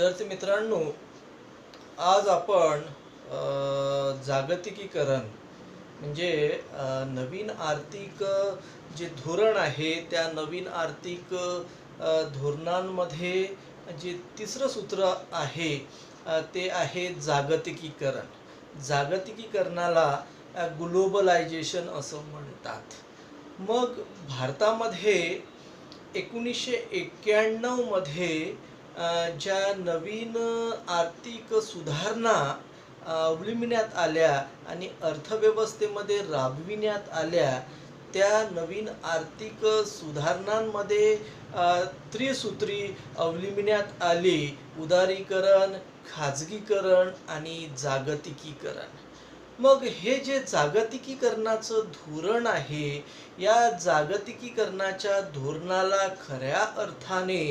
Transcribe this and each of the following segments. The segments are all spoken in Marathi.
विद्यार्थी मित्रांनो, आज आपण जागतिकीकरण म्हणजे नवीन आर्थिक जे धोरण आहे त्या नवीन आर्थिक धोरणांमध्ये जे तिसरं सूत्र आहे ते आहे जागतिकीकरण. जागतिकीकरणाला ग्लोबलायझेशन असं म्हणतात. मग भारतामध्ये 1991 मध्ये ज्या नवीन आर्थिक सुधारणा अवलंबिण्यात आल्या आणि अर्थव्यवस्थेमध्ये राबविण्यात आल्या, त्या नवीन आर्थिक सुधारणांमध्ये त्रिसूत्री अवलंबिण्यात आली: उदारीकरण, खाजगीकरण आणि जागतिकीकरण. मग हे जे जागतिकीकरणाचं धोरण आहे, या जागतिकीकरणाच्या धोरणाला खऱ्या अर्थाने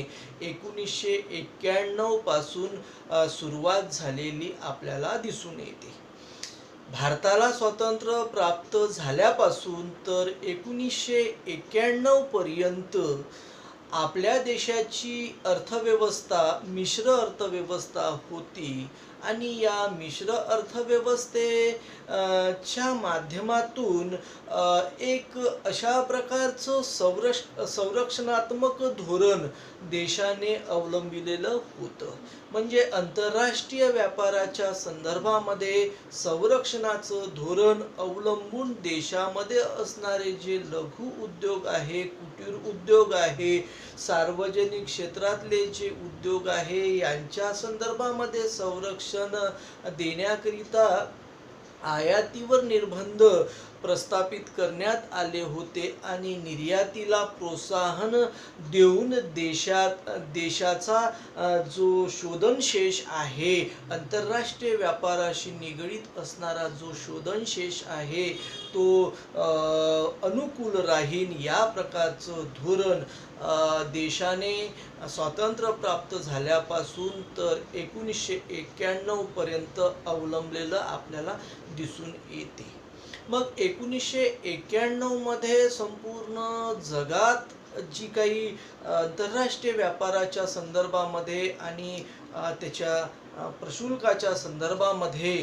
1991 पासून सुरुवात झालेली आपल्याला दिसून येते. भारताला स्वातंत्र्य प्राप्त झाल्यापासून तर 1991 पर्यंत आपल्या देशाची अर्थव्यवस्था मिश्र अर्थव्यवस्था होती आणि या मिश्र अर्थव्यवस्थेच्या माध्यमातून एक अशा प्रकारचं संरक्षणात्मक धोरण देशाने अवलंबिलेलं होतं. म्हणजे आंतरराष्ट्रीय व्यापाराच्या संदर्भामध्ये संरक्षणाचं धोरण अवलंबून देशामध्ये असणारे जे लघु उद्योग आहे, कुटीर उद्योग आहे, सार्वजनिक क्षेत्रातले जे उद्योग आहे, यांच्या संदर्भामध्ये संरक्षण देण्याकरिता आयातीवर निर्बंध प्रस्थापित करण्यात आले होते आणि निर्यातीला प्रोत्साहन देऊन देशाचा जो शोधनशेष आहे, आंतरराष्ट्रीय व्यापाराशी निगडीत असणारा जो शोधनशेष आहे, तो अनुकूल राहील या प्रकारचं धोरण देशाने स्वातंत्र्य प्राप्त झाल्यापासून तर 1991 पर्यंत अवलंबलेलं आपल्याला दिसून येते. मग 1991 मध्ये संपूर्ण जगात जी काही आंतरराष्ट्रीय व्यापाराच्या संदर्भामध्ये आणि त्याच्या प्रशुल्काच्या संदर्भामध्ये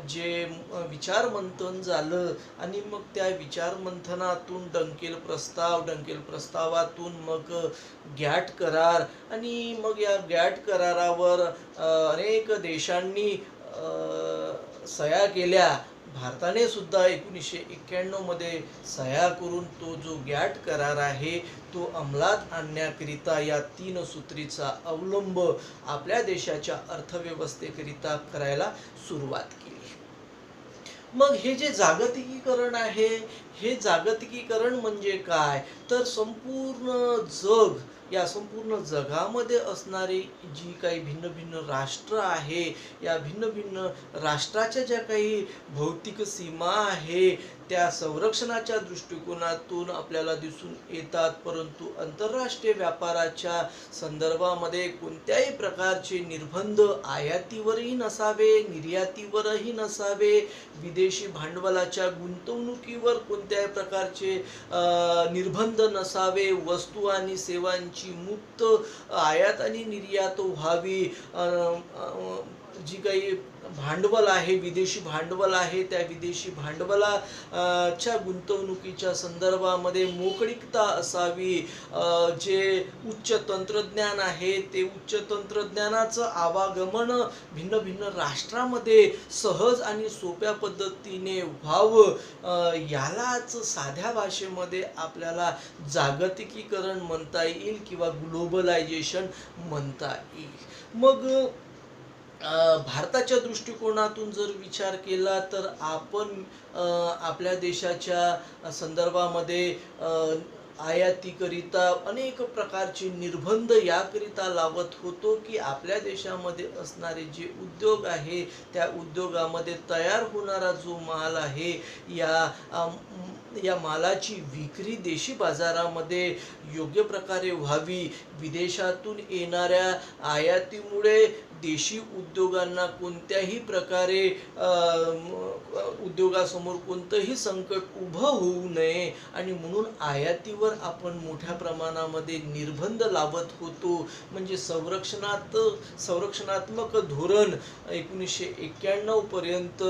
जे विचारमंथन झालं आणि मग त्या विचारमंथनातून डंकेल प्रस्तावातून मग गॅट करार आणि मग या गॅट करारावर अनेक देशांनी सह्या केल्या. भारताने सुद्धा 1991 मध्ये सह्या करून तो जो गॅट करार आहे तो अंमलात आणण्याकरिता या 3 सूत्रीचा अवलंब आपल्या देशाच्या अर्थव्यवस्थेकरिता करायला सुरुवात केली. मग हे जे जागतिकीकरण आहे, हे जागतिकीकरण म्हणजे काय तर संपूर्ण जग, या संपूर्ण जगामध्ये असणारी जी काही भिन्न भिन्न राष्ट्र आहे, या भिन्न भिन्न राष्ट्राच्या ज्या काही भौतिक सीमा आहे त्या संरक्षणाच्या दृष्टिकोनातून आपल्याला दिसून येतात. परंतु आंतरराष्ट्रीय व्यापाराच्या संदर्भामध्ये कोणत्याही प्रकारचे निर्बंध आयातीवरही नसावे, निर्यातीवरही नसावे, विदेशी भांडवलाच्या गुंतवणुकीवर कोणत्याही प्रकारचे निर्बंध नसावे, वस्तू आणि सेवांची मुक्त आयात आणि निर्यात व्हावी, जी काही भांडवल आहे, विदेशी भांडवल आहे, त्या विदेशी भांडवलाच्या गुंतवणुकीच्या संदर्भामध्ये मोकळीकता असावी, जे उच्च तंत्रज्ञान आहे ते उच्च तंत्रज्ञानाचं आवागमन भिन्न भिन्न राष्ट्रामध्ये सहज आणि सोप्या पद्धतीने व्हावं, यालाच साध्या भाषेमध्ये आपल्याला जागतिकीकरण म्हणता येईल किंवा ग्लोबलायझेशन म्हणता येईल. मग भारताच्या दृष्टिकोनातून जर विचार केला तर आपण आपल्या देशाच्या संदर्भामध्ये आयातीकरिता अनेक प्रकारचे निर्बंध याकरिता लावत होतो की आपल्या देशामध्ये असणारे जे उद्योग आहे त्या उद्योगामध्ये तयार होणारा जो माल आहे, या मालाची विक्री देशी बाजारामध्ये योग्य प्रकारे व्हावी. विदेशातून येणाऱ्या आयातीमुळे देशी उद्योगांना कोणत्याही प्रकारे उद्योगासमोर कोणतंही संकट उभं होऊ नये आणि म्हणून आयातीवर आपण मोठ्या प्रमाणामध्ये निर्बंध लावत होतो. म्हणजे संरक्षणात्मक धोरण 1991 पर्यंत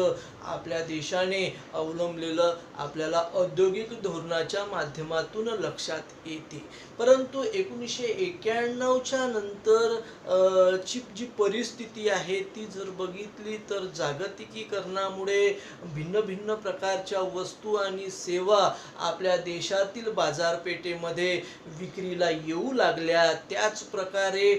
आपल्या देशाने अवलंबलेलं आपल्याला औद्योगिक धोरणाच्या माध्यमातून लक्षात येते. परंतु 1991च्या नंतर ची जी परिस्थिती आहे ती जर बघितली तर जागतिकीकरणामुळे भिन्न भिन्न प्रकारच्या वस्तू आणि सेवा आपल्या देशातील बाजारपेठेमध्ये विक्रीला येऊ लागल्या. त्याच प्रकारे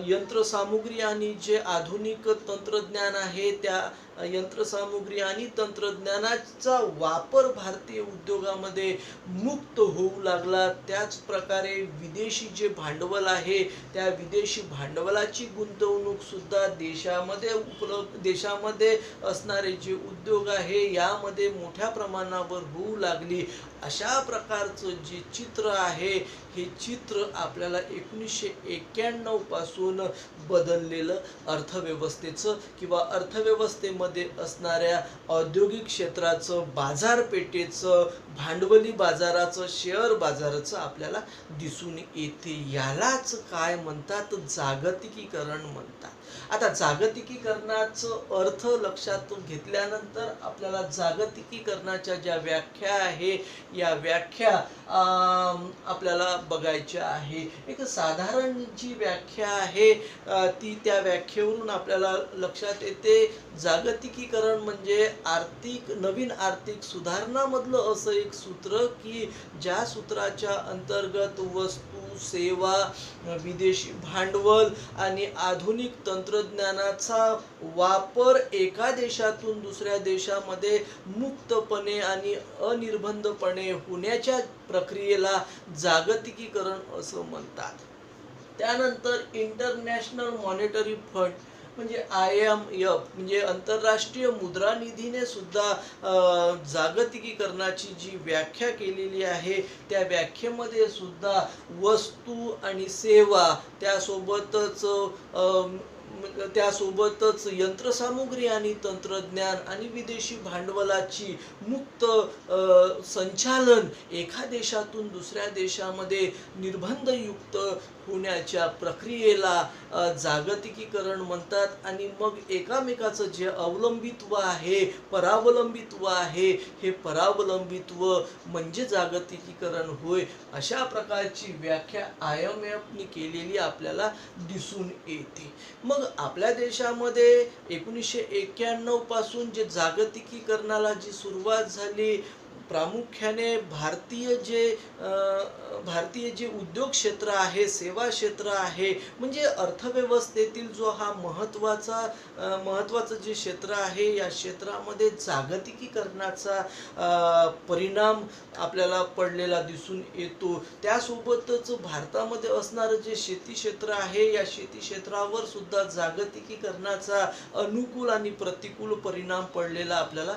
यंत्रसामुग्री आणि जे आधुनिक तंत्रज्ञान आहे त्या यंत्रसामुग्री आणि तंत्रज्ञानाचा वापर भारतीय उद्योगामध्ये मुक्त होऊ लागला. त्याच प्रकारे विदेशी जे भांडवल आहे त्या विदेशी भांडवलाची गुंतवणूक सुद्धा देशामध्ये असणारे जे उद्योग आहे यामध्ये मोठ्या प्रमाणावर होऊ लागली. अशा प्रकारचं जे चित्र आहे हे चित्र आपल्याला 1991 पासून बदललेलं अर्थव्यवस्थेचं किंवा अर्थव्यवस्थेमध्ये असणाऱ्या औद्योगिक क्षेत्राचं, बाजारपेठेचं, भांडवली बाजाराचं, शेअर बाजाराचं आपल्याला दिसून येते. यालाच काय म्हणतात? जागतिकीकरण म्हणतात. आता जागतिकीकरणाचं अर्थ लक्षात घेतल्यानंतर आपल्याला जागतिकीकरणाच्या ज्या व्याख्या आहे या व्याख्या आपल्याला बघायच्या आहे. एक साधारण जी व्याख्या आहे ती त्या व्याख्येवरून आपल्याला लक्षात येते. जागतिकीकरण म्हणजे नवीन आर्थिक सुधारणामधलं असं एक सूत्र की ज्या सूत्राच्या अंतर्गत वस्तू, सेवा, विदेशी भांडवल आणि आधुनिक तंत्रज्ञानाचा वापर एका देशातून दुसऱ्या देशामध्ये मुक्तपणे आणि अनिर्बंधपणे होण्याच्या प्रक्रियेला जागतिकीकरण असं म्हणतात. त्यानंतर इंटरनॅशनल मॉनिटरी फंड म्हणजे IMF म्हणजे आंतरराष्ट्रीय मुद्रा निधीने सुद्धा जागतिकीकरणाची जी व्याख्या केलेली आहे त्या व्याख्येमध्ये सुद्धा वस्तू आणि सेवा त्यासोबतच यंत्रसामुग्री आणि तंत्रज्ञान आणि विदेशी भांडवलाची मुक्त संचालन एका देशातून दुसऱ्या देशामध्ये निर्बंधयुक्त होण्याच्या प्रक्रियेला जागतिकीकरण म्हणतात. आणि मग एकामेकाचं जे अवलंबित्व आहे, परावलंबित्व आहे, हे परावलंबित्व म्हणजे जागतिकीकरण होय. अशा प्रकारची व्याख्या IMF ने केलेली आपल्याला दिसून येते. मग आपल्या देशामध्ये 1991 पासून जे जागतिकीकरणाला जी सुरुवात झाली प्रामुख्याने भारतीय जे उद्योग क्षेत्र आहे, सेवा क्षेत्र आहे, म्हणजे अर्थव्यवस्थेतील जो हा महत्त्वाचं जे क्षेत्र आहे या क्षेत्रामध्ये जागतिकीकरणाचा परिणाम आपल्याला पडलेला दिसून येतो. त्यासोबतच भारतामध्ये असणारं जे शेती क्षेत्र आहे या शेती क्षेत्रावर सुद्धा जागतिकीकरणाचा अनुकूल आणि प्रतिकूल परिणाम पडलेला आपल्याला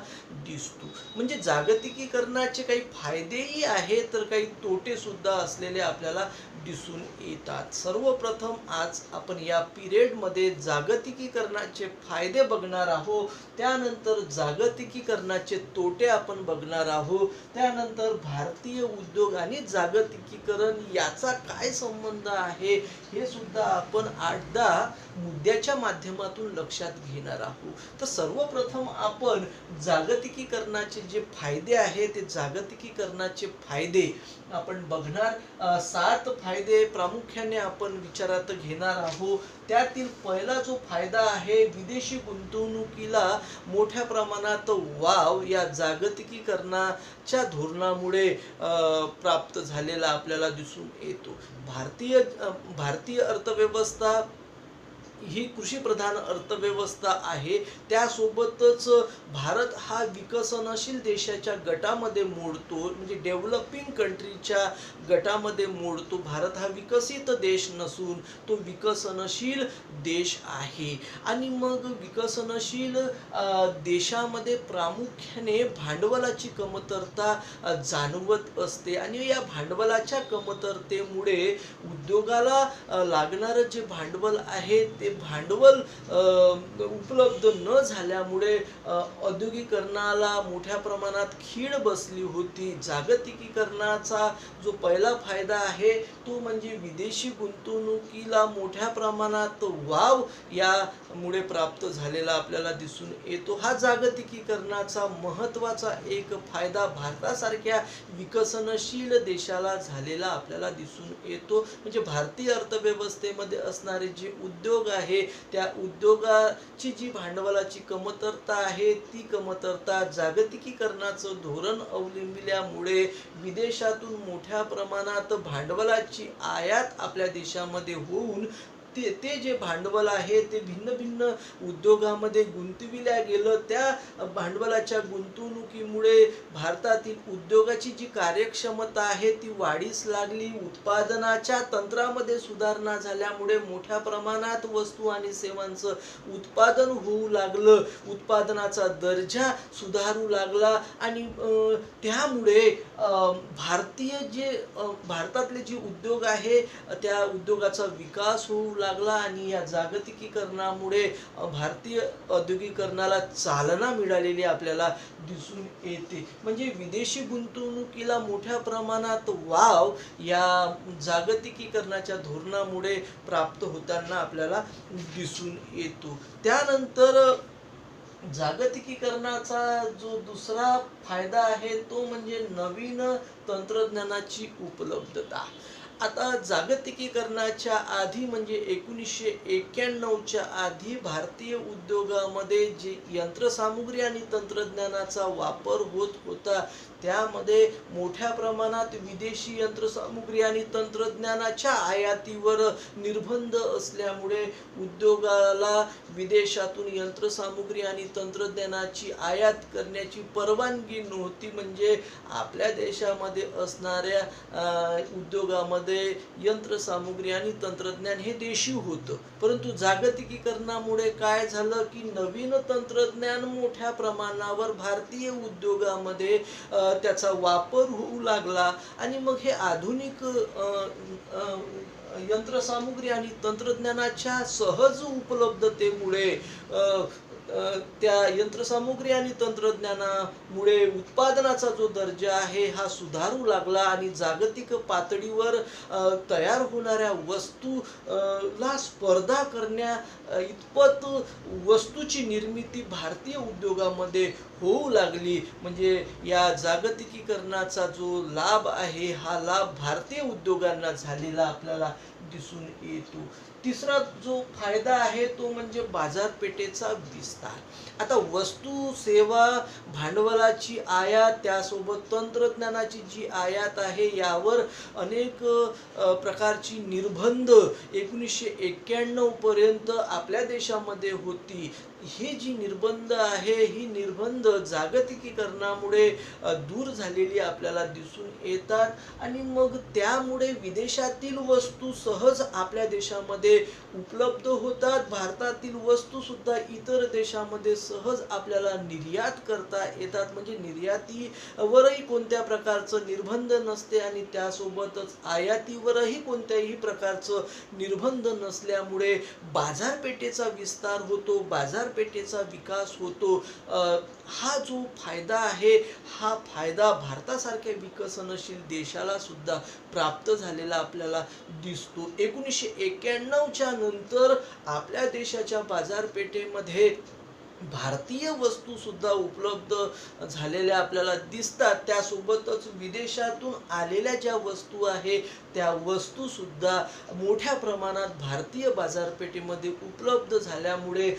दिसतो. म्हणजे जागतिकीकरणाचे काही फायदेही आहेत तर काही तोटे सुद्धा असलेले आपल्याला दिसून येतात. सर्वप्रथम आज आपण या पिरियडमध्ये जागतिकीकरणाचे फायदे बघणार आहोत, त्यानंतर जागतिकीकरणाचे तोटे आपण बघणार आहोत, त्यानंतर भारतीय उद्योग आणि जागतिकीकरण याचा काय संबंध आहे हे सुद्धा आपण 8-10 मुद्द्याच्या माध्यमातून लक्षात घेणार आहोत. तर सर्वप्रथम आपण जागतिकीकरणाचे जे फायदे आहेत ते जागतिकीकरणाचे फायदे आपण बघणार. 7 फायदे प्रामुख्याने आपण विचारात घेणार आहोत. त्यातील पहिला जो फायदा आहे विदेशी गुंतवणुकीला मोठ्या प्रमाणात वाव या जागतिकीकरणाच्या धोरणामुळे प्राप्त झालेला आपल्याला दिसून येतो. भारतीय अर्थव्यवस्था ही कृषीप्रधान अर्थव्यवस्था आहे. त्यासोबतच भारत हा विकसनशील देशाच्या गटामध्ये मोडतो, म्हणजे डेव्हलपिंग कंट्रीच्या गटामध्ये मोडतो. भारत हा विकसित देश नसून तो विकसनशील देश आहे. आणि मग विकसनशील देशामध्ये प्रामुख्याने भांडवलाची कमतरता जाणवत असते आणि या भांडवलाच्या कमतरतेमुळे उद्योगाला लागणारं जे भांडवल आहे ते भांडवल उपलब्ध न झाल्यामुळे औद्योगिकरणाला मोठ्या प्रमाणात खीळ बसली होती. जागतिकीकरणाचा जो पहिला फायदा आहे तो म्हणजे विदेशी गुंतवणुकीला मोठ्या प्रमाणात वाव यामुळे प्राप्त झालेला आपल्याला दिसून येतो. हा जागतिकीकरणाचा महत्त्वाचा एक फायदा भारतासारख्या विकसनशील देशाला झालेला आपल्याला दिसून येतो. म्हणजे भारतीय अर्थव्यवस्थेमध्ये असणारे जे उद्योग आहे त्या उद्योगाची जी भांडवलाची कमतरता आहे ती कमतरता जागतिकीकरणाचं धोरण अवलंबिल्यामुळे विदेशातून मोठ्या प्रमाणात भांडवलाची आयात आपल्या देशामध्ये होऊन ते जे भांडवल आहे ते भिन्न भिन्न उद्योगामध्ये गुंतविल्या गेलं. त्या भांडवलाच्या गुंतवणुकीमुळे भारतातील उद्योगाची जी कार्यक्षमता आहे ती वाढीस लागली. उत्पादनाच्या तंत्रामध्ये सुधारणा झाल्यामुळे मोठ्या प्रमाणात वस्तू आणि सेवांचं उत्पादन होऊ लागलं. उत्पादनाचा दर्जा सुधारू लागला आणि त्यामुळे भारतातले जे उद्योग आहे त्या उद्योगाचा विकास होऊ लागला आणि या जागतिकीकरणामुळे भारतीय औद्योगिकरणाला चालना मिळालेली आपल्याला दिसून येते. म्हणजे विदेशी गुंतवणुकीला मोठ्या प्रमाणात वाव या जागतिकीकरणाच्या धोरणामुळे प्राप्त होताना आपल्याला दिसून येतो. त्यानंतर जागतिकीकरणाचा जो दुसरा फायदा आहे तो म्हणजे नवीन तंत्रज्ञानाची उपलब्धता. आता जागतिकीकरणाच्या आधी म्हणजे 1991च्या आधी भारतीय उद्योगामध्ये जे यंत्रसामुग्री आणि तंत्रज्ञानाचा वापर होत होता त्यामध्ये मोठ्या प्रमाणात विदेशी यंत्रसामुग्री आणि तंत्रज्ञानाच्या आयातीवर निर्बंध असल्यामुळे उद्योगाला विदेशातून यंत्रसामुग्री आणि तंत्रज्ञानाची आयात करण्याची परवानगी नव्हती. म्हणजे आपल्या देशामध्ये असणाऱ्या उद्योगामध्ये यंत्रसामुग्री आणि तंत्रज्ञान हे देशी होतं. परंतु जागतिकीकरणामुळे काय झालं की नवीन तंत्रज्ञान मोठ्या प्रमाणावर भारतीय उद्योगामध्ये त्याचा वापर होऊ लागला आणि मग हे आधुनिक यंत्रसामुग्री आणि तंत्रज्ञानाच्या सहज उपलब्धतेमुळे त्या यंत्रसामुग्री आणि तंत्रज्ञानामुळे उत्पादनाचा जो दर्जा आहे हा सुधारू लागला आणि जागतिक पातळीवर तयार होणाऱ्या वस्तूला स्पर्धा करण्या इतपत वस्तूची निर्मिती भारतीय उद्योगामध्ये होऊ लागली. म्हणजे या जागतिकीकरणाचा जो लाभ आहे हा लाभ भारतीय उद्योगांना झालेला आपल्याला दिसून येतो. तिसरा जो फायदा आहे तो म्हणजे बाजारपेठेचा विस्तार. आता वस्तू सेवा भांडवलाची आयात त्यासोबत तंत्रज्ञानाची जी आयात आहे यावर अनेक प्रकारची निर्बंध 1991 पर्यंत आपल्या देशामध्ये होती. ही जी निर्बंध आहे ही निर्बंध जागतिकीकरणामुळे दूर झालेली आपल्याला दिसून येतात आणि मग त्यामुळे विदेशातील वस्तू सहज आपल्या देशामध्ये उपलब्ध होतात. भारतातील वस्तू सुद्धा इतर देशामध्ये सहज आपल्याला निर्यात करता येतात. म्हणजे निर्यातीवरही कोणत्या प्रकारचं निर्बंध नसते आणि त्यासोबतच आयातीवरही कोणत्याही प्रकारचं निर्बंध नसल्यामुळे बाजारपेठेचा विस्तार होतो, बाजारपेठेचा विकास होतो. हा जो फायदा आहे हा फायदा भारतासारख्या विकसनशील देशाला सुद्धा प्राप्त झालेला आपल्याला दिसतो. 1991च्या नंतर आपल्या देशाच्या बाजारपेठेमध्ये भारतीय वस्तू सुद्धा उपलब्ध झालेल्या आपल्याला दिसतात. त्यासोबतच विदेशातून आलेल्या ज्या वस्तू आहे त्या वस्तू सुद्धा मोठ्या प्रमाणात भारतीय बाजारपेठेमध्ये उपलब्ध झाल्यामुळे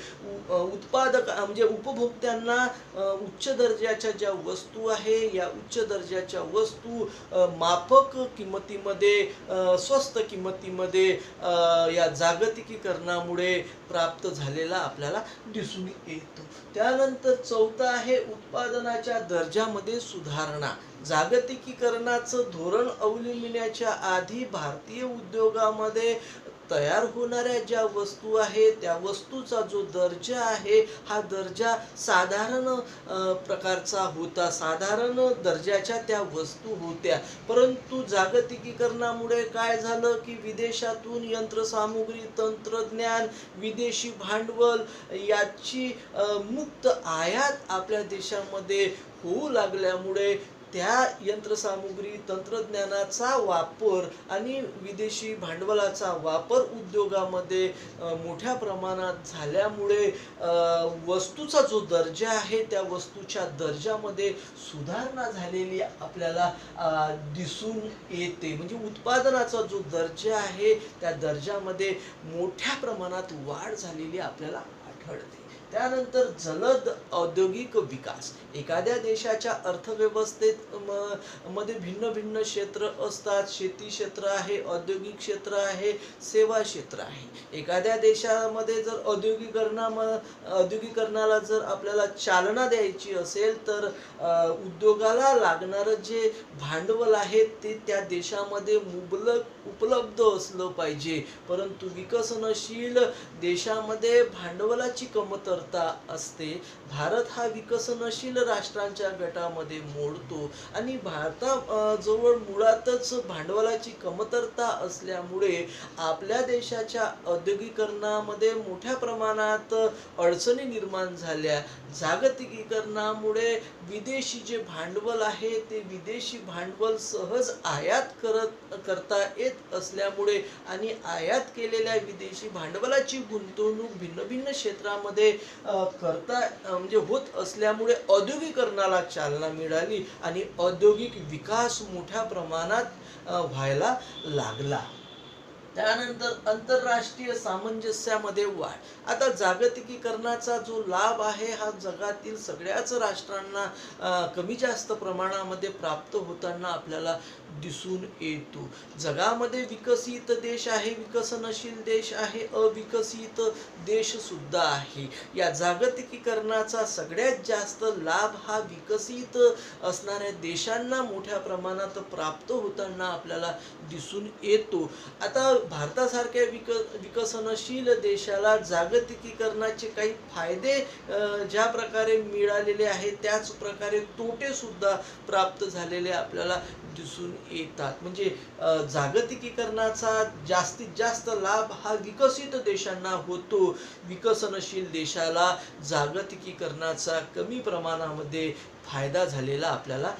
उत्पादक म्हणजे उपभोक्त्यांना उच्च दर्जाच्या ज्या वस्तू आहे या उच्च दर्जाच्या वस्तू माफक किमतीमध्ये स्वस्त किमतीमध्ये या जागतिकीकरणामुळे प्राप्त झालेला आपल्याला दिसून येतो. त्यानंतर चौथा आहे उत्पादनाच्या दर्जामध्ये सुधारणा. जागतिकीकरणाचं धोरण अवलंबिण्याच्या आधी भारतीय उद्योगामध्ये तयार होणाऱ्या ज्या वस्तू आहेत त्या वस्तूचा जो दर्जा आहे हा दर्जा साधारण प्रकारचा होता, साधारण दर्जाच्या त्या वस्तू होत्या. परंतु जागतिकीकरणामुळे काय झालं की विदेशातून यंत्रसामुग्री, तंत्रज्ञान, विदेशी भांडवल याची मुक्त आयात आपल्या देशामध्ये होऊ लागल्यामुळे त्या यंत्रसामुग्री, तंत्रज्ञानाचा वापर आणि विदेशी भांडवलाचा वापर उद्योगामध्ये मोठ्या प्रमाणात झाल्यामुळे वस्तूचा जो दर्जा आहे त्या वस्तूच्या दर्जामध्ये सुधारणा झालेली आपल्याला दिसून येते. म्हणजे उत्पादनाचा जो दर्जा आहे त्या दर्जामध्ये मोठ्या प्रमाणात वाढ झालेली आपल्याला आढळते. त्यानंतर जलद औद्योगिक विकास. एखाद्या देशाच्या अर्थव्यवस्थेत मध्ये भिन्न भिन्न क्षेत्र असतात. शेती क्षेत्र आहे, औद्योगिक क्षेत्र आहे, सेवा क्षेत्र आहे. एखाद्या देशामध्ये जर औद्योगिकरणाला जर आपल्याला चालना द्यायची असेल तर उद्योगाला लागणारं जे भांडवल आहे ते त्या देशामध्ये मुबलक उपलब्ध असलं पाहिजे. परंतु विकसनशील देशामध्ये भांडवलाची कमतरता असते. भारत हा विकसनशील राष्ट्रांच्या गटामध्ये मोडतो आणि भारताजवळ मुळातच भांडवलाची कमतरता असल्यामुळे आपल्या देशाच्या औद्योगिकरणामध्ये मोठ्या प्रमाणात अडचणी निर्माण झाल्या. जागतिकीकरणामुळे विदेशी जे भांडवल आहे ते विदेशी भांडवल सहज आयात करता येत असल्यामुळे आणि आयात केलेल्या विदेशी भांडवलाची गुंतवणूक भिन्न भिन्न क्षेत्रामध्ये म्हणजे होत असल्यामुळे औद्योगिकरणाला चालना मिळाली आणि औद्योगिक विकास मोठ्या प्रमाणात व्हायला लागला. त्यानंतर आंतरराष्ट्रीय सामंजस्यामध्ये वाढ. आता जागतिकीकरणाचा जो लाभ आहे हा जगातील सगळ्याच राष्ट्रांना कमी जास्त प्रमाणामध्ये प्राप्त होताना आपल्याला दिसून येतो. जगामध्ये विकसित देश आहे, विकसनशील देश आहे, अविकसित देश सुद्धा आहे. या जागतिकीकरणाचा सगळ्यात जास्त लाभ हा विकसित असणाऱ्या देशांना मोठ्या प्रमाणात प्राप्त होताना आपल्याला दिसून येतो. आता भारतासारख्या विकसनशील देशाला जागतिकीकरणाचे काही फायदे ज्या प्रकारे मिळालेले आहेत त्याच प्रकारे तोटे सुद्धा प्राप्त झालेले आपल्याला दिसून येतात. म्हणजे जागतिकीकरणाचा जास्तीत जास्त लाभ हा विकसित देशांना होतो. विकसनशील देशाला जागतिकीकरणाचा कमी प्रमाणामध्ये फायदा झालेला आपल्याला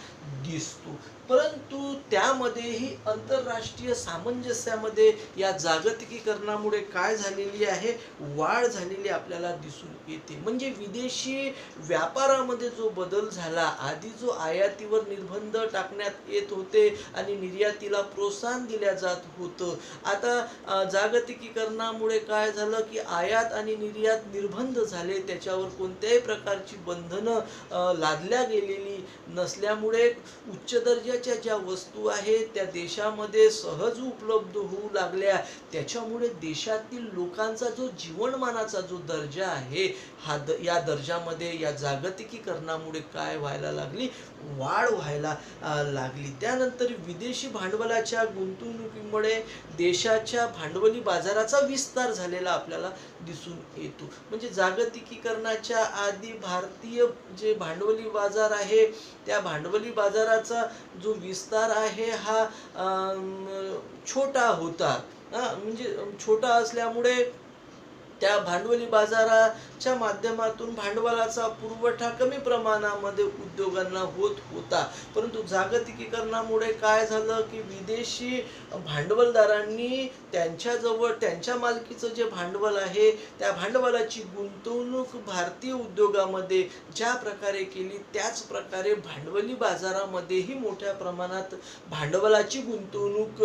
दिसतो. परंतु त्यामध्येही आंतरराष्ट्रीय सामंजस्यामध्ये या जागतिकीकरणामुळे काय झालेली आहे, वाढ झालेली आपल्याला दिसून येते. म्हणजे विदेशी व्यापारामध्ये जो बदल झाला, आधी जो आयातीवर निर्बंध टाकण्यात येत होते आणि निर्यातीला प्रोत्साहन दिल्या जात होतं, आता जागतिकीकरणामुळे काय झालं की आयात आणि निर्यात निर्बंध झाले. त्याच्यावर कोणत्याही प्रकारची बंधनं लादल्या गेलेली नसल्यामुळे उच्च दर्जाच्या ज्या वस्तू आहेत त्या देशामध्ये सहज उपलब्ध होऊ लागल्या. त्याच्यामुळे देशातील लोकांचा जो जीवनमानाचा जो दर्जा आहे या दर्जामध्ये या जागतिकीकरणामुळे काय व्हायला लागली, वाढ व्हायला लागली. त्यानंतर विदेशी भांडवलाच्या गुंतवणुकीमुळे देशाच्या भांडवली बाजाराचा विस्तार झालेला आपल्याला दिसून येतो. म्हणजे जागतिकीकरणाच्या आधी भारतीय जे भांडवली बाजार आहे त्या भांडवली बाजाराचा जो विस्तार आहे हा छोटा होता. म्हणजे छोटा असल्यामुळे त्या भांडवली बाजाराच्या माध्यमातून भांडवलाचा पुरवठा कमी प्रमाणामध्ये उद्योगांना होत होता. परंतु जागतिकीकरणामुळे काय झालं की विदेशी भांडवलदारांनी त्यांच्याजवळ त्यांच्या मालकीचं जे भांडवल आहे त्या भांडवलाची गुंतवणूक भारतीय उद्योगामध्ये ज्या प्रकारे केली त्याच प्रकारे भांडवली बाजारामध्येही मोठ्या प्रमाणात भांडवलाची गुंतवणूक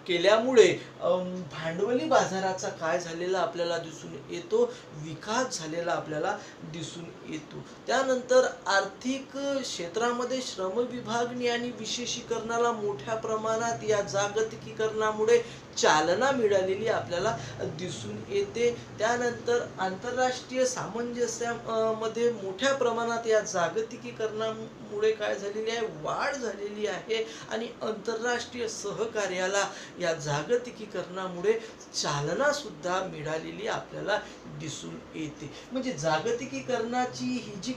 केल्यामुळे भांडवली बाजाराचा काय झालेला आपल्याला दिसून येतो, विकास झालेला आपल्याला दिसून येतो. त्यानंतर आर्थिक क्षेत्रामध्ये श्रम विभागणी आणि विशेषीकरणाला मोठ्या प्रमाणात या जागतिकीकरणामुळे चालना मिळालेली आपल्याला दिसून येते. त्यानंतर आंतरराष्ट्रीय सामंजस्यामध्ये मोठ्या प्रमाणात या जागतिकीकरणामुळे मुळे काय झालेली आहे, वाढ झालेली आहे आणि आंतरराष्ट्रीय सहकार्याला या जागतिकीकरणामुळे चालना सुद्धा मिळालेली आपल्याला दिसून येते. म्हणजे जागतिकीकरणाची हे जे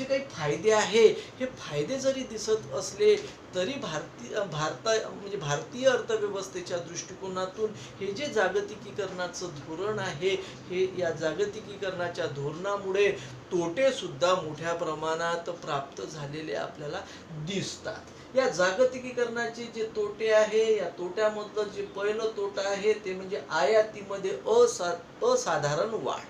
काही फायदे आहे, हे फायदे जरी दिसत असले तरी म्हणजे भारतीय अर्थव्यवस्थेच्या दृष्टिकोनातून हे जे जागतिकीकरणाचं धोरण आहे, हे या जागतिकीकरणाच्या धोरणामुळे तोटे सुद्धा मोठ्या प्रमाणात प्राप्त झालेले आपल्याला दिसतात. या जागतिकीकरणाचे जे तोटे आहे, या तोट्यामधलं जे पहिलं तोटा आहे ते म्हणजे आयातीमध्ये असाधारण वाढ.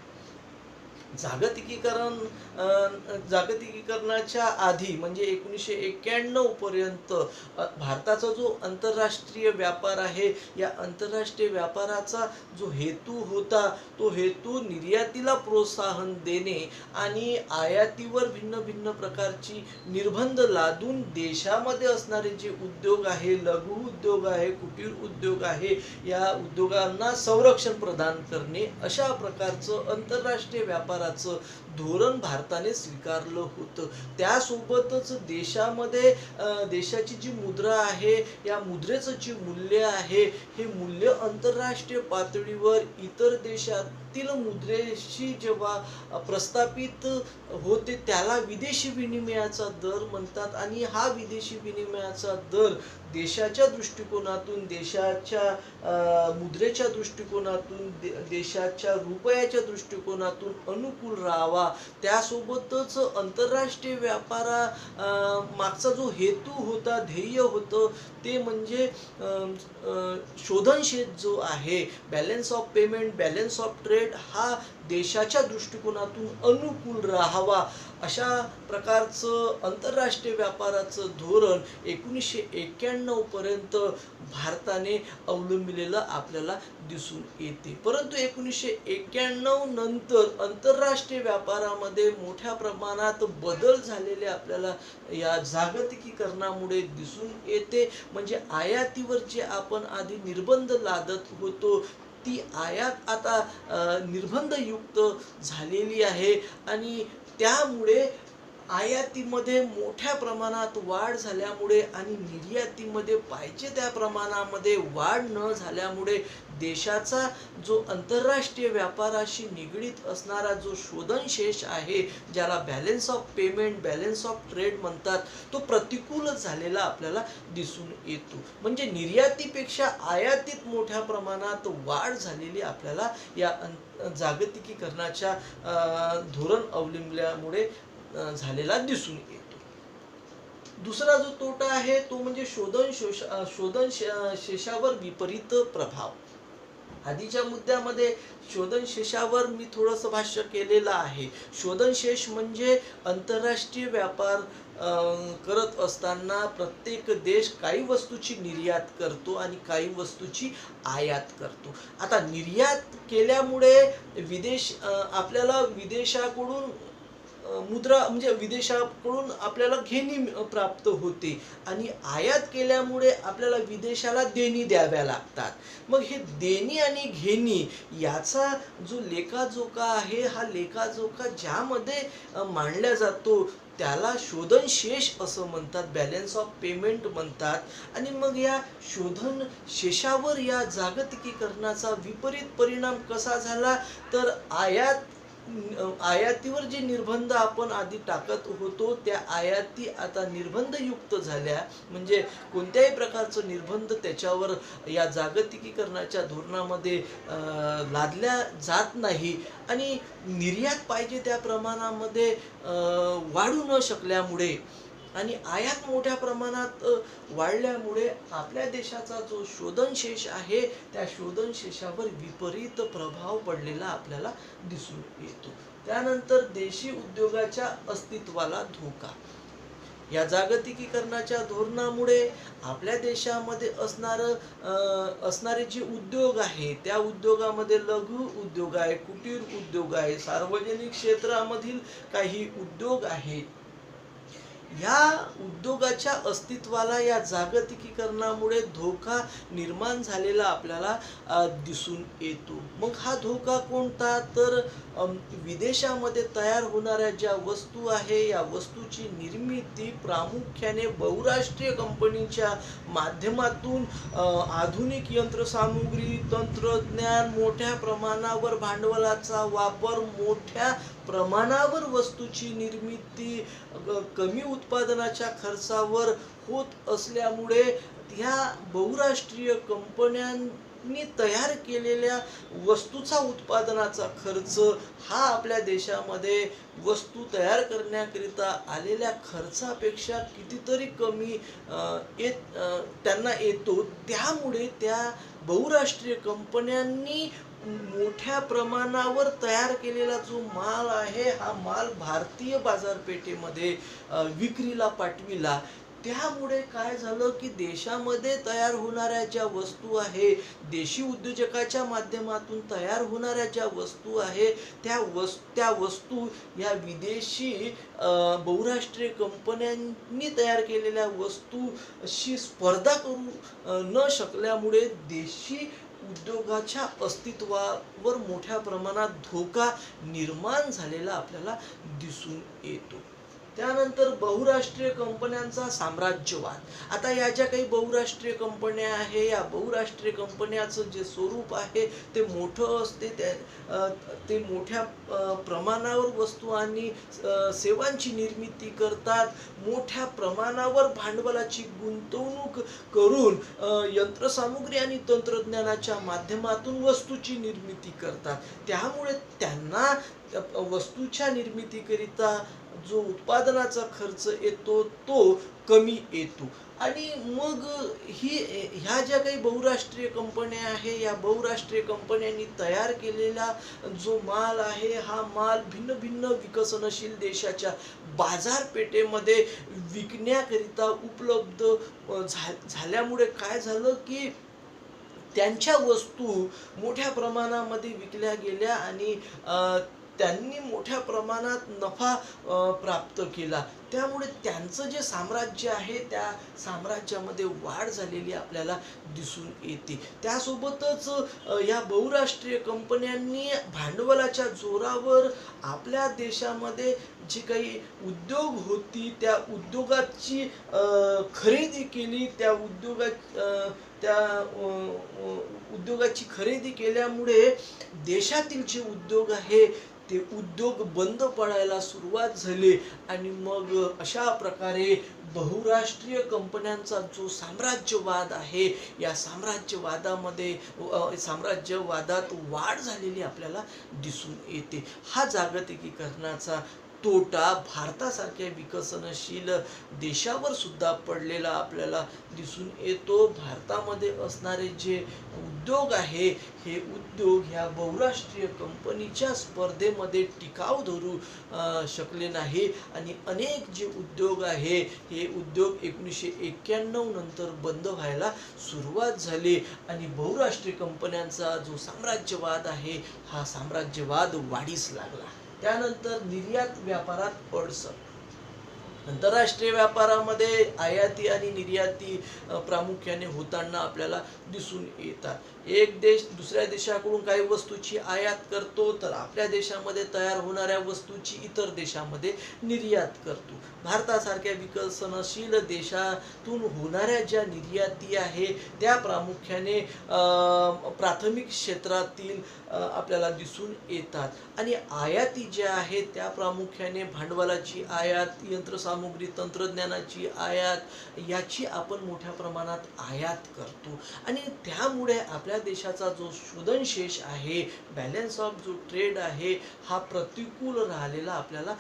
जागतिकीकरणाच्या आधी म्हणजे 1991 पर्यंत भारताचा जो आंतरराष्ट्रीय व्यापार आहे, या आंतरराष्ट्रीय व्यापाराचा जो हेतू होता, तो हेतू निर्यातीला प्रोत्साहन देणे आणि आयातीवर भिन्न भिन्न प्रकारची निर्बंध लादून देशामध्ये असणारे जे उद्योग आहे, लघु उद्योग आहे, कुटीर उद्योग आहे, या उद्योगांना संरक्षण प्रदान करणे, अशा प्रकारचं आंतरराष्ट्रीय व्यापाराचं धोरण भारताने स्वीकारलं होतं. त्यासोबतच देशामध्ये देशाची जी मुद्रा आहे, या मुद्रेचं जे मूल्य आहे, हे मूल्य आंतरराष्ट्रीय पातळीवर इतर देशातील मुद्रेशी जेव्हा प्रस्थापित होते, त्याला विदेशी विनिमयाचा दर म्हणतात आणि हा विदेशी विनिमयाचा दर देशाच्या दृष्टिकोनातून, देशाच्या मुद्रेच्या दृष्टिकोनातून, देशाच्या रुपयाच्या दृष्टिकोनातून अनुकूल राहावा. त्यासोबतच आंतरराष्ट्रीय व्यापारा मागचा जो हेतू होता, ध्येय होतं, ते म्हणजे शोधनशेष जो आहे, balance of payment, balance of trade, हा देशाच्या दृष्टिकोनातून अनुकूल राहावा, अशा प्रकारचं आंतरराष्ट्रीय व्यापाराचं धोरण 1991 पर्यंत भारताने अवलंबिलेलं आपल्याला दिसून येते. परंतु 1991 नंतर आंतरराष्ट्रीय व्यापारामध्ये मोठ्या प्रमाणात बदल झालेले आपल्याला या जागतिकीकरणामुळे दिसून येते. म्हणजे आयातीवर जे आपण आधी निर्बंध लादत होतो, ती आयात आता निर्बंधयुक्त झालेली आहे आणि त्यामुळे आयातीमध्ये मोठ्या प्रमाणात वाढ झाल्यामुळे आणि निर्यातीमध्ये पाहिजे त्या प्रमाणामध्ये वाढ न झाल्यामुळे देशाचा जो आंतरराष्ट्रीय व्यापाराशी निगडीत असणारा जो शोधनशेष आहे, ज्याला balance of payment, balance of trade म्हणतात, तो प्रतिकूल झालेला आपल्याला दिसून येतो. म्हणजे निर्यातीपेक्षा आयातीत मोठ्या प्रमाणात वाढ झालेली आपल्याला या जागतिकीकरणाच्या धोरण अवलंबल्यामुळे झालेला दिसून येतो. दुसरा जो तोटा आहे तो म्हणजे शोधनशेषावर विपरीत प्रभाव. आधीच्या मुद्द्यामध्ये शोधनशेषावर मी थोडंसं भाष्य केलेलं आहे. शोधनशेष म्हणजे आंतरराष्ट्रीय व्यापार करत असताना प्रत्येक देश काही वस्तूची निर्यात करतो आणि काही वस्तूची आयात करतो. आता निर्यात केल्यामुळे आपल्याला विदेशाकडून मुद्रा म्हणजे विदेशाकडून आपल्याला घेणी प्राप्त होते आणि आयात केल्यामुळे आपल्याला विदेशाला देणी द्याव्या लागतात. मग हे देणी आणि घेणी याचा जो लेखाजोखा आहे, हा लेखाजोखा ज्यामध्ये मांडला जातो त्याला शोधनशेष असं म्हणतात, बॅलन्स ऑफ पेमेंट म्हणतात. आणि मग या शोधनशेषावर या जागतिकीकरणाचा विपरीत परिणाम कसा झाला, तर आयातीवर जे निर्बंध आपण आधी टाकत होतो, त्या आयाती आता निर्बंधयुक्त झाल्या. म्हणजे कोणत्याही प्रकारचं निर्बंध त्याच्यावर या जागतिकीकरणाच्या धोरणामध्ये लादल्या जात नाही आणि निर्यात पाहिजे त्या प्रमाणामध्ये वाढू न शकल्यामुळे आणि आयात मोठ्या प्रमाणात वाढल्यामुळे आपल्या देशाचा जो शोधनशेष आहे, त्या शोधनशेषावर विपरीत प्रभाव पडलेला आपल्याला दिसून येतो. त्यानंतर देशी उद्योगाच्या अस्तित्वाला धोका. या जागतिकीकरणाच्या धोरणामुळे आपल्या देशामध्ये असणारे जे उद्योग आहे, त्या उद्योगामध्ये लघु उद्योग आहे, कुटीर उद्योग आहे, सार्वजनिक क्षेत्रामधील काही उद्योग आहे, या उद्योगाच्या अस्तित्वाला या जागतिकीकरणामुळे धोका निर्माण झालेला आपल्याला दिसून येतो. मग हा धोका कोणता? तर विदेशामध्ये तयार होणाऱ्या ज्या वस्तू आहे, या वस्तूची निर्मिती प्रामुख्याने बहुराष्ट्रीय कंपनीच्या माध्यमातून आधुनिक यंत्रसामुग्री, तंत्रज्ञान, मोठ्या प्रमाणावर भांडवलाचा वापर, मोठ्या प्रमाणावर वस्तूची निर्मिती कमी उत्पादनाच्या खर्चावर होत असल्यामुळे ह्या बहुराष्ट्रीय कंपन्यांनी तयार केलेल्या वस्तूचा उत्पादनाचा खर्च हा आपल्या देशामध्ये वस्तू तयार करण्याकरिता आलेल्या खर्चापेक्षा कितीतरी कमी त्यांना येतो. त्यामुळे त्या बहुराष्ट्रीय कंपन्यांनी मोठ्या प्रमाणावर तयार केलेला जो माल आहे, हा माल भारतीय बाजारपेठेमध्ये विक्रीला पाठविला. त्यामुळे काय झालं की देशामध्ये तयार होणाऱ्या ज्या वस्तू आहे, देशी उद्योजकाच्या माध्यमातून तयार होणाऱ्या ज्या वस्तू आहे, त्या वस्तू या विदेशी बहुराष्ट्रीय कंपन्यांनी तयार केलेल्या वस्तूशी स्पर्धा करू न शकल्यामुळे देशी उद्योगाच्या अस्तित्वावर मोठ्या प्रमाणात धोका निर्माण झालेला आपल्याला दिसून येतो. त्यानंतर बहुराष्ट्रीय कंपन्यांचा साम्राज्यवाद. आता या ज्या काही बहुराष्ट्रीय कंपन्या आहे, या बहुराष्ट्रीय कंपन्याचं जे स्वरूप आहे ते मोठं असते. ते मोठ्या प्रमाणावर वस्तू आणि सेवांची निर्मिती करतात. मोठ्या प्रमाणावर भांडवलाची गुंतवणूक करून यंत्रसामुग्री आणि तंत्रज्ञानाच्या माध्यमातून वस्तूची निर्मिती करतात. त्यामुळे त्यांना वस्तूच्या निर्मितीकरिता जो उत्पादनाचा खर्च येतो तो कमी येतो. आणि मग ह्या ज्या काही बहुराष्ट्रीय कंपन्या आहे, या बहुराष्ट्रीय कंपन्यांनी तयार केलेला जो माल आहे, हा माल भिन्न भिन्न विकसनशील देशाच्या बाजारपेठेमध्ये विकण्याकरिता उपलब्ध झाल्यामुळे काय झालं की त्यांच्या वस्तू मोठ्या प्रमाणामध्ये विकल्या गेल्या आणि त्यांनी मोठ्या प्रमाणात नफा प्राप्त केला. त्यामुळे त्यांचं जे साम्राज्य आहे, त्या साम्राज्यामध्ये वाढ झालेली आपल्याला दिसून येते. त्यासोबतच या बहुराष्ट्रीय कंपन्यांनी भांडवलाच्या जोरावर आपल्या देशामध्ये जी काही उद्योग होती, त्या उद्योगाची खरेदी केली. त्या उद्योगाची खरेदी केल्यामुळे देशातील जे उद्योग आहे ते उद्योग बंद पडायला सुरुवात झाली आणि मग अशा प्रकारे बहुराष्ट्रीय कंपन्यांचा जो साम्राज्यवाद आहे, या साम्राज्यवादात वाढ झालेली आपल्याला दिसून येते. हा जागतिकीकरणाचा तोटा भारतासारख्या विकसनशील देशावर सुद्धा पडलेला आपल्याला दिसून येतो. भारतामध्ये असणारे जे उद्योग आहे, हे उद्योग ह्या बहुराष्ट्रीय कंपनीच्या स्पर्धेमध्ये टिकाव धरू शकले नाही आणि अनेक जे उद्योग आहे, हे उद्योग 1991 नंतर बंद व्हायला सुरुवात झाली आणि बहुराष्ट्रीय कंपन्यांचा जो साम्राज्यवाद आहे, हा साम्राज्यवाद वाढीस लागला. त्यानंतर निर्यात व्यापारात अडचण. आंतरराष्ट्रीय व्यापारामध्ये आयाती आणि निर्याती प्रामुख्याने होताना आपल्याला दिसून येतात. एक देश दुसऱ्या देशाकडून काही वस्तूची आयात करतो, तर आपल्या देशामध्ये तयार होणाऱ्या वस्तूची इतर देशामध्ये निर्यात करतो. भारतासारख्या विकसनशील देशातून होणाऱ्या ज्या निर्याती आहे, त्या प्रामुख्याने प्राथमिक क्षेत्रातील आपल्याला दिसून येतात आणि आयाती ज्या आहेत त्या प्रामुख्याने भांडवलाची आयात, यंत्रसामुग्री, तंत्रज्ञानाची आयात, याची आपण मोठ्या प्रमाणात आयात करतो आणि त्यामुळे आपल्या देशाचा जो शोधनशेष आहे, बॅलन्स ऑफ जो ट्रेड आहे, हा प्रतिकूल राहिलेला आपल्याला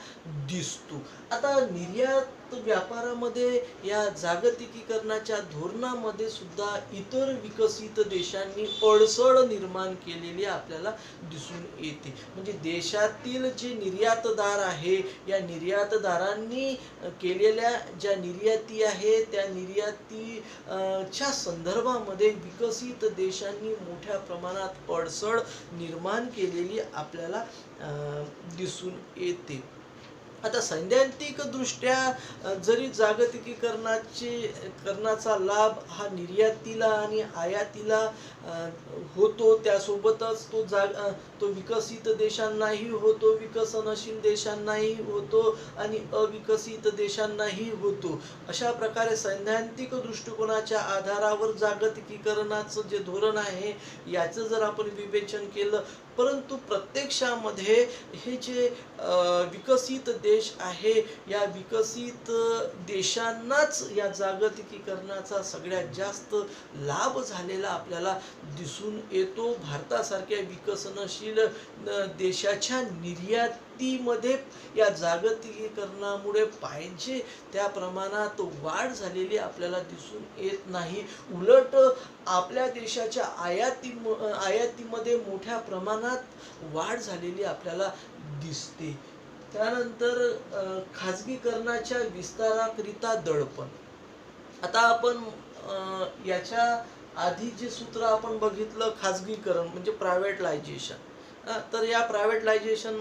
दिसतो. आता निर्यात व्यापारामध्ये या जागतिकीकरणाच्या धोरणामध्ये सुद्धा इतर विकसित देशांनी अडसर निर्माण केलेली आपल्याला दिसून येते. म्हणजे देशातील जे निर्यातदार आहे, या निर्यातदारांनी केलेल्या ज्या निर्याती आहे, त्या निर्यातीच्या संदर्भामध्ये विकसित देशांनी मोठ्या प्रमाणात अडसर निर्माण केलेली आपल्याला दिसून येते. आता सैद्धांतिक दृष्ट्या जरी करण्याचा लाभ हा निर्यातीला आणि आयातीला होतो, त्यासोबतच तो विकसित देशांनाही होतो, विकसनशील देशांनाही होतो आणि अविकसित देशांनाही होतो. अशा प्रकारे सैद्धांतिक दृष्टिकोनाच्या आधारावर जागतिकीकरणाचं जे धोरण आहे याचं जर आपण विवेचन केलं, परंतु प्रत्यक्षामध्ये हे जे विकसित देश आहे, या विकसित देशांनाच या जागतिकीकरणाचा सगळ्यात जास्त लाभ झालेला आपल्याला दिसून येतो. भारतासारख्या विकसनशील देशाच्या निर्यातीमध्ये या जागतिकीकरणामुळे पाहिजे त्या प्रमाणात वाढ झालेली आपल्याला दिसून येत नाही. उलट आपल्या देशाच्या आयातीमध्ये मोठ्या प्रमाणात वाढ झालेली आपल्याला दिसते. त्यानंतर खाजगीकरणाच्या विस्ताराकरिता दडपण. आता आपण याच्या आधी जे सूत्र आपण बघितलं, खाजगीकरण म्हणजे प्रायव्हेटलायझेशन. तर या प्रायव्हेटलायझेशन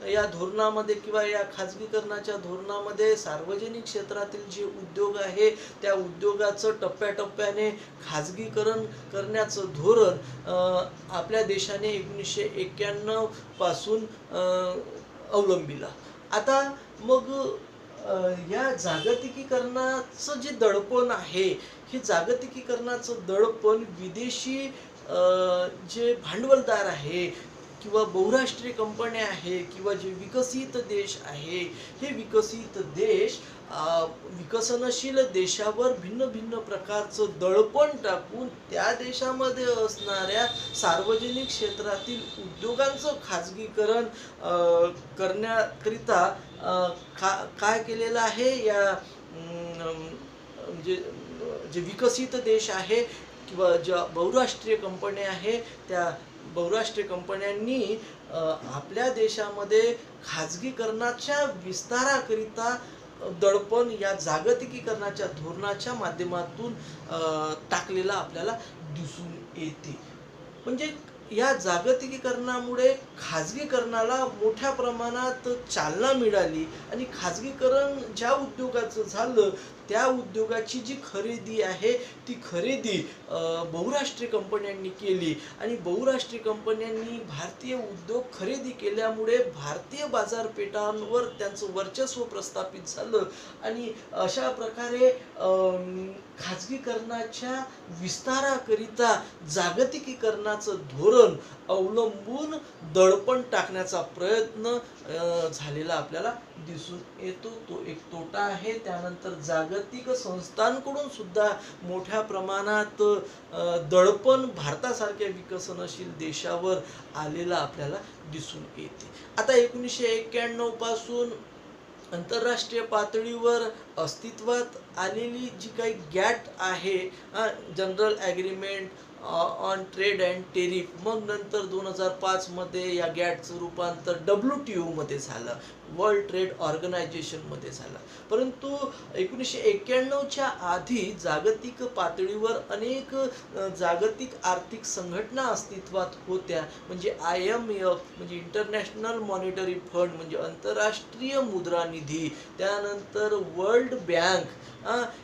या धोरणामध्ये किंवा या खाजगीकरणाच्या धोरणामध्ये सार्वजनिक क्षेत्रातील जे उद्योग आहे त्या उद्योगाचं टप्प्याटप्प्याने खाजगीकरण करण्याचं धोरण आपल्या देशाने 1991 पासून अवलंबिला. आता मग या जागतिकीकरणाचं जे दडपण आहे, हे जागतिकीकरणाचं दडपण विदेशी जे भांडवलदार आहे किंवा बहुराष्ट्रीय कंपन्या आहे किंवा जे विकसित देश आहे, हे विकसित देश विकसनशील देशावर भिन्न भिन्न प्रकारचं दडपण टाकून त्या देशामध्ये असणाऱ्या सार्वजनिक क्षेत्रातील उद्योगांचं खाजगीकरण करण्याकरिता काय केलेलं आहे, या म्हणजे जे विकसित देश आहे किंवा ज्या बहुराष्ट्रीय कंपन्या आहे, त्या बहुराष्ट्रीय कंपन्यांनी आपल्या देशामध्ये खाजगीकरणाच्या विस्ताराकरिता दडपण या जागतिकीकरणाच्या धोरणाच्या माध्यमातून टाकलेला आपल्याला दिसून येते. म्हणजे या जागतिकीकरणामुळे खाजगीकरणाला मोठ्या प्रमाणात चालना मिळाली आणि खाजगीकरण ज्या उद्योगाचं झालं त्या उद्योगाची जी खरेदी आहे ती खरेदी बहुराष्ट्रीय कंपन्यांनी केली आणि बहुराष्ट्रीय कंपन्यांनी भारतीय उद्योग खरेदी केल्यामुळे भारतीय बाजारपेठांवर त्यांचं वर्चस्व प्रस्थापित झालं आणि अशा प्रकारे खाजगीकरणाच्या विस्ताराकरिता जागतिकीकरणाचं धोरण अवलंबून दडपण टाकण्याचा प्रयत्न झालेला आपल्याला दिसून येतो. तो एक तोटा आहे. त्यानंतर जागतिक संस्थांकडून सुद्धा मोठ्या प्रमाणात दडपण भारतासारख्या विकसनशील देशावर आलेला आपल्याला दिसून येते. आता 1991 पासून आंतरराष्ट्रीय पातळीवर अस्तित्वात आलेली जी काही गॅट आहे, general agreement on trade and tariff, मग नंतर 2005 मध्ये या गॅटचं रूपांतर WTO मध्ये झालं, वर्ल्ड ट्रेड ऑर्गनायझेशन मध्ये झालं. परंतु 1991च्या आधी जागतिक पातळीवर अनेक जागतिक आर्थिक संघटना अस्तित्वात होत्या. म्हणजे IMF म्हणजे इंटरनॅशनल मॉनिटरी फंड म्हणजे आंतरराष्ट्रीय मुद्रा निधी, त्यानंतर वर्ल्ड बँक,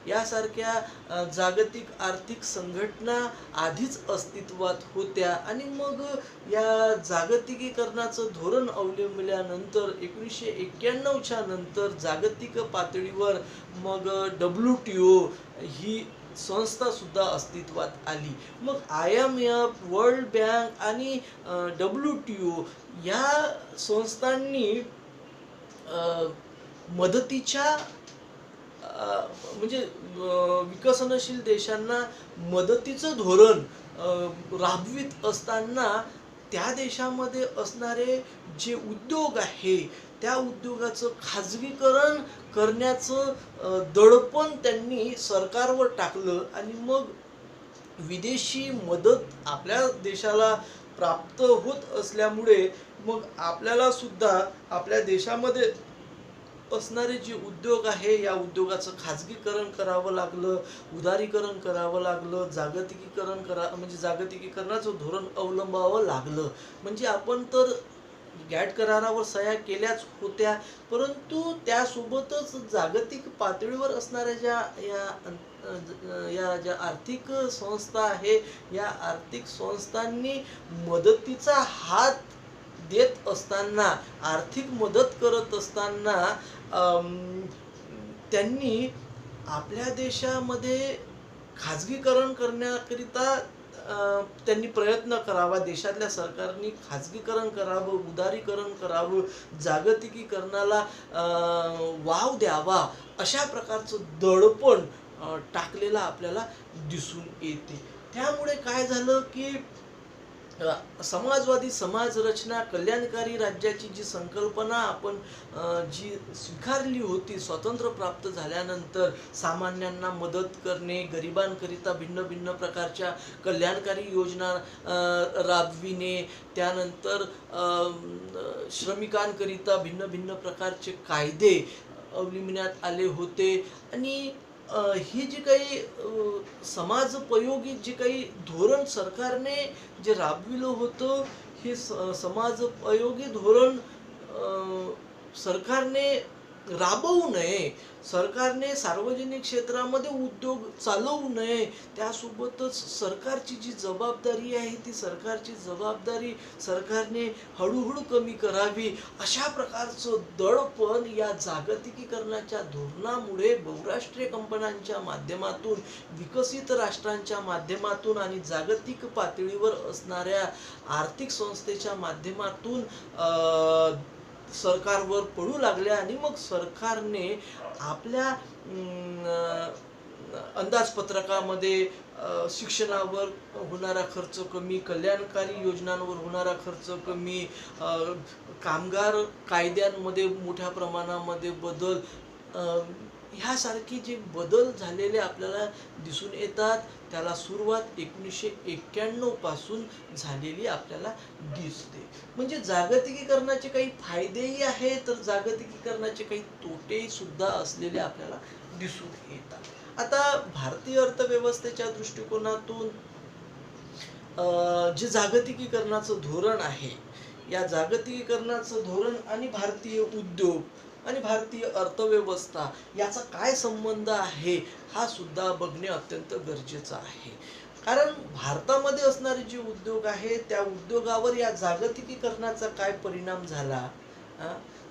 यासारख्या जागतिक आर्थिक संघटना आधीच अस्तित्वात होत्या. आणि मग या जागतिकीकरणाचं धोरण अवलंबिल्यानंतर 1991च्या नंतर जागतिक पातळीवर मग WTO ही संस्था सुद्धा अस्तित्वात आली. मग IMF, वर्ल्ड बँक आणि WTO या संस्थांनी मदतीच्या म्हणजे विकसनशील देशांना मदतीचं धोरण राबवित असताना त्या देशामध्ये असणारे जे उद्योग आहे त्या उद्योगाचं खाजगीकरण करण्याचं दडपण त्यांनी सरकारवर टाकलं आणि मग विदेशी मदत आपल्या देशाला प्राप्त होत असल्यामुळे मग आपल्याला सुद्धा आपल्या देशामध्ये असणारे जे उद्योग आहे या उद्योगाचं खाजगीकरण करावं लागलं, उदारीकरण करावं लागलं, म्हणजे जागतिकीकरणाचं धोरण अवलंबावं लागलं. म्हणजे आपण तर गॅट करारावर सह्या केल्याच होत्या, परंतु त्यासोबतच जागतिक पातळीवर असणाऱ्या या ज्या आर्थिक संस्था आहे, या आर्थिक संस्थांनी मदतीचा हात देत असताना, आर्थिक मदत करत असताना त्यांनी आपल्या देशामध्ये खाजगीकरण करण्याकरिता त्यांनी प्रयत्न करावा, देशातल्या सरकारने खाजगीकरण करावं, उदारीकरण करावं, जागतिकीकरणाला वाव द्यावा, अशा प्रकारचं दडपण टाकलेलं आपल्याला दिसून येते. त्यामुळे काय झालं की समाजवादी समाज रचना, कल्याणकारी राज्याची जी संकल्पना आपण जी स्वीकारली होती स्वातंत्र्य प्राप्त झाल्यानंतर, सामान्यांना मदत करणे, गरिबांकरिता भिन्न भिन्न प्रकारच्या कल्याणकारी योजना राबविणे, त्यानंतर श्रमिकांकरिता भिन्न भिन्न प्रकारचे कायदे अवलंबिण्यात आले होते, आणि ही जी काही समाजोपयोगी जे काही धोरण सरकारने जे राबविलं होतं, हे समाजोपयोगी धोरण सरकारने राबवू नये, सरकारने सार्वजनिक क्षेत्रामध्ये उद्योग चालवू नये, त्यासोबतच सरकारची जी जबाबदारी आहे ती सरकारची जबाबदारी सरकारने हळूहळू कमी करावी, अशा प्रकारचं दडपण या जागतिकीकरणाच्या धोरणामुळे बहुराष्ट्रीय कंपन्यांच्या माध्यमातून, विकसित राष्ट्रांच्या माध्यमातून आणि जागतिक पातळीवर असणाऱ्या आर्थिक संस्थेच्या माध्यमातून सरकारवर पडू लागल्या, आणि मग सरकारने आपल्या अंदाजपत्रकामध्ये शिक्षणावर होणारा खर्च कमी, कल्याणकारी योजनांवर होणारा खर्च कमी, कामगार कायद्यांमध्ये मोठ्या प्रमाणामध्ये बदल, ह्यासारखे जे बदल झालेले आपल्याला दिसून येतात, त्याला सुरुवात 1991 पासून झालेली आपल्याला दिसते. म्हणजे जागतिकीकरणाचे काही फायदेही आहेत, तर जागतिकीकरणाचे काही तोटेही सुद्धा असलेले आपल्याला दिसून येतात. आता भारतीय अर्थव्यवस्थेच्या दृष्टिकोनातून जे जागतिकीकरणाचं धोरण आहे, या जागतिकीकरणाचं धोरण आणि भारतीय उद्योग आणि भारतीय अर्थव्यवस्था याचा काय संबंध आहे, हा सुद्धा बघणे अत्यंत गरजेचं आहे. कारण भारतामध्ये असणारे जे उद्योग आहेत, त्या उद्योगावर या जागतिकीकरणाचा काय परिणाम झाला,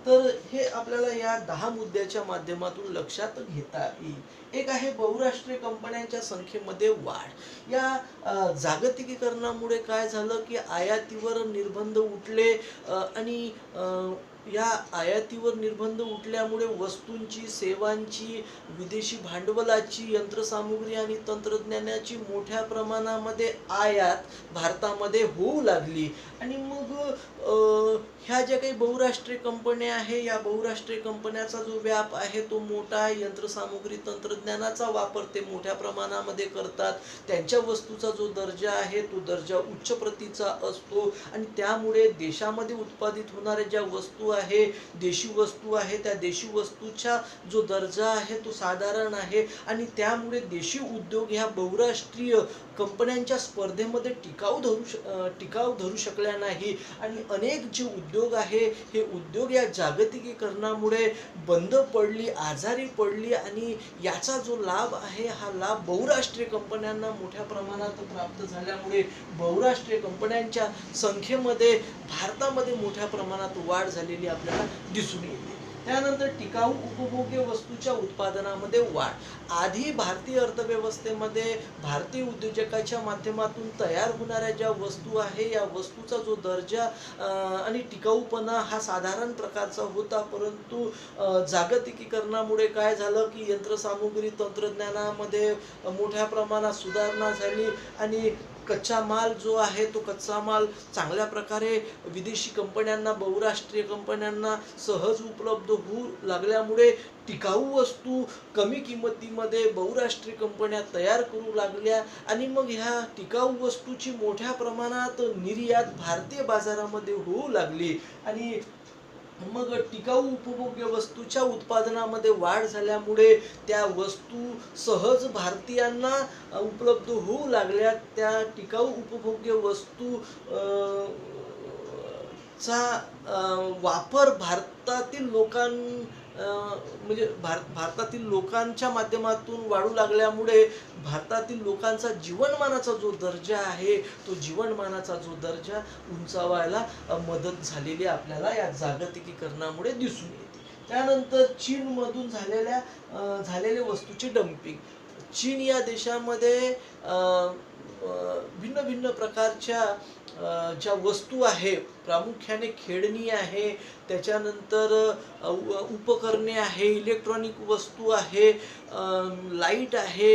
तर हे आपल्याला या 10 मुद्द्याच्या माध्यमातून लक्षात घेता येईल. एक आहे बहुराष्ट्रीय कंपन्यांच्या संख्येमध्ये वाढ. या जागतिकीकरणामुळे काय झालं की आयातीवर निर्बंध उठले, आणि या आयातीवर निर्बंध उठल्यामुळे वस्तूंची, सेवांची, विदेशी भांडवलाची, यंत्रसामुग्री आणि तंत्रज्ञानाची मोठ्या प्रमाणामध्ये आयात भारतामध्ये होऊ लागली, आणि मग ह्या ज्या काही बहुराष्ट्रीय कंपन्या आहे, या बहुराष्ट्रीय कंपन्याचा जो व्याप आहे तो मोठा आहे, यंत्रसामुग्री तंत्रज्ञानाचा वापर ते मोठ्या प्रमाणामध्ये करतात, त्यांच्या वस्तूचा जो दर्जा आहे तो दर्जा उच्च प्रतीचा असतो, आणि त्यामुळे देशामध्ये उत्पादित होणाऱ्या ज्या वस्तू आहे, देशी वस्तू आहे, त्या देशी वस्तूचा जो दर्जा आहे तो साधारण आहे, आणि त्यामुळे देशी उद्योग ह्या बहुराष्ट्रीय कंपन्यांच्या स्पर्धेमध्ये टिकाव धरू शकल्या नाही, आणि अनेक जे उद्योग आहे हे उद्योग या जागतिकीकरणामुळे बंद पडली, आजारी पडली, आणि याचा जो लाभ आहे हा लाभ बहुराष्ट्रीय कंपन्यांना मोठ्या प्रमाणात प्राप्त झाल्यामुळे बहुराष्ट्रीय कंपन्यांच्या संख्येमध्ये भारतामध्ये मोठ्या प्रमाणात वाढ झालेली आपल्याला दिसून येते. त्यानंतर टिकाऊ उपभोग्य वस्तूच्या उत्पादनामध्ये वाढ. आधी भारतीय अर्थव्यवस्थेमध्ये भारतीय उद्योजकाच्या माध्यमातून तयार होणाऱ्या ज्या वस्तू आहे, या वस्तूचा जो दर्जा आणि टिकाऊपणा हा साधारण प्रकारचा होता, परंतु जागतिकीकरणामुळे काय झालं की यंत्रसामुग्री तंत्रज्ञानामध्ये मोठ्या प्रमाणात सुधारणा झाली, आणि कच्चा माल जो आहे तो कच्चा माल चांगल्या प्रकारे विदेशी कंपन्यांना, बहुराष्ट्रीय कंपन्यांना सहज उपलब्ध होऊ लागल्यामुळे टिकाऊ वस्तू कमी किमतीमध्ये बहुराष्ट्रीय कंपन्या तयार करू लागल्या, आणि मग ह्या टिकाऊ वस्तूची मोठ्या प्रमाणात निर्यात भारतीय बाजारामध्ये होऊ लागली, आणि मग टिकाऊ उपभोग्य वस्तूच्या उत्पादनामध्ये वाढ झाल्यामुळे त्या वस्तू सहज भारतीयांना उपलब्ध होऊ लागल्या. त्या टिकाऊ उपभोग्य वस्तू चा वापर भारतातील म्हणजे भारतातील लोकांच्या माध्यमातून वाढू लागल्यामुळे भारतातील लोकांचा जीवनमानाचा जो दर्जा आहे, तो जीवनमानाचा जो दर्जा उंचावायला मदत झालेली आपल्याला या जागतिकीकरणामुळे दिसून येते. त्यानंतर चीनमधून झालेले वस्तूची डम्पिंग. चीन या देशामध्ये भिन्न भिन्न प्रकारच्या ज्या वस्तू आहे, प्रामुख्याने खेळणी आहे, त्याच्यानंतर उपकरणे आहे, इलेक्ट्रॉनिक वस्तू आहे, लाईट आहे,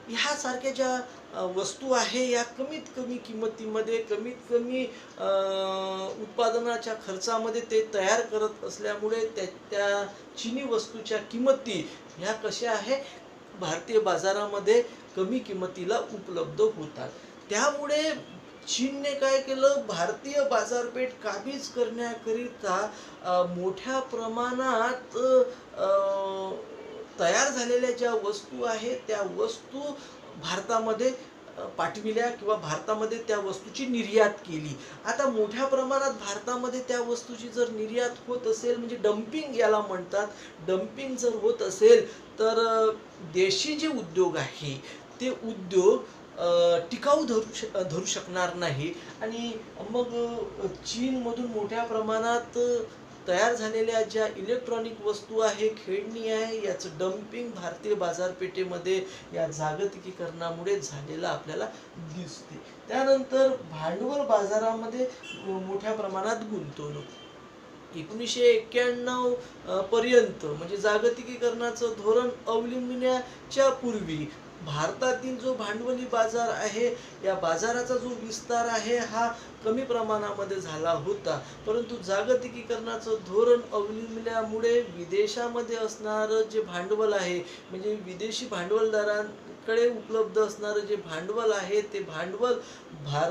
ह्यासारख्या ज्या वस्तू आहे या कमीत कमी किमतीमध्ये, कमीत कमी उत्पादनाच्या खर्चामध्ये ते तयार करत असल्यामुळे त्या चिनी वस्तूच्या किमती ह्या कशा आहे, भारतीय बाजारामध्ये कमी किमतीला उपलब्ध होतात. त्यामुळे चीनने काय केलं, भारतीय बाजारपेठ काबीज करण्याकरिता मोठ्या प्रमाणात तयार झालेल्या ज्या वस्तू आहेत त्या वस्तू भारतामध्ये पाठविल्या किंवा भारतामध्ये त्या वस्तूची निर्यात केली. आता मोठ्या प्रमाणात भारतामध्ये त्या वस्तूची जर निर्यात होत असेल, म्हणजे डम्पिंग याला म्हणतात, डम्पिंग जर होत असेल तर देशी जे उद्योग आहे ते उद्योग टिकाऊ धरू शकणार नाही आणि मग चीनमधून मोठ्या प्रमाणात तयार झालेल्या ज्या इलेक्ट्रॉनिक वस्तू आहे, खेळणी आहे, याचं डम्पिंग भारतीय बाजारपेठेमध्ये या जागतिकीकरणामुळे झालेलं आपल्याला दिसते. त्यानंतर भांडवल बाजारामध्ये मोठ्या प्रमाणात गुंतवणूक. 1991 पर्यंत म्हणजे जागतिकीकरणाचं धोरण अवलंबण्याच्या पूर्वी भारतातील जो भांडवली बाजार आहे, या बाजाराचा जो विस्तार आहे हा कमी प्रमाणामध्ये झाला होता. परंतु जागतिकीकरणाचं धोरण अवलंबल्यामुळे विदेशामध्ये असणारं जे भांडवल आहे, म्हणजे विदेशी भांडवलदारांकडे उपलब्ध असणारं जे भांडवल आहे, ते भांडवल